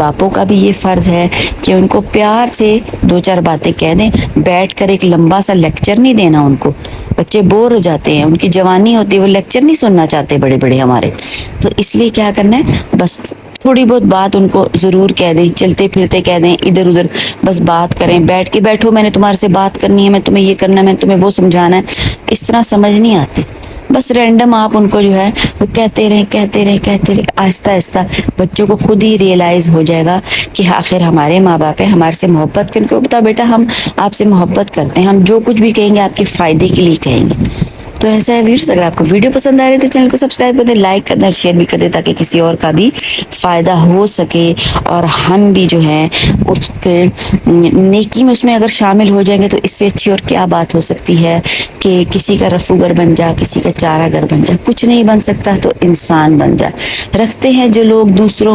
बापों का भी ये फ़र्ज़ है कि उनको प्यार से दो चार बातें कह दें, बैठ कर एक लंबा सा लेक्चर नहीं देना उनको। बच्चे बोर हो जाते हैं, उनकी जवानी होती है, वो लेक्चर नहीं सुनना चाहते बड़े बड़े हमारे। तो इसलिए क्या करना है, बस थोड़ी बहुत बात उनको ज़रूर कह दें, चलते फिरते कह दें, इधर उधर बस बात करें, बैठ के बैठो मैंने तुम्हारे से बात करनी है, मैं तुम्हें ये करना है, मैं तुम्हें वो समझाना है। इस तरह समझ नहीं आते। बस रैंडम आप उनको जो है वो कहते रहें कहते रहें कहते रहें, आहिस्ता आहिस्ता बच्चों को खुद ही रियलाइज़ हो जाएगा कि आखिर हमारे माँ बाप है, हमारे से मोहब्बत करके। उनको बताओ बेटा हम आपसे मोहब्बत करते हैं, हम जो कुछ भी कहेंगे आपके फ़ायदे के लिए कहेंगे। तो ऐसा है व्यूअर्स, अगर आपको वीडियो पसंद आ रही है तो चैनल को सब्सक्राइब कर दें, लाइक कर दें और शेयर भी कर दें, ताकि किसी और का भी फ़ायदा हो सके और हम भी जो है उसके नेकी में उसमें अगर शामिल हो जाएंगे तो इससे अच्छी और क्या बात हो सकती है कि किसी का रफूगर बन जा, किसी का चारागर बन जा। कुछ नहीं बन सकता तो इंसान बन जा। रखते हैं जो लोग दूसरों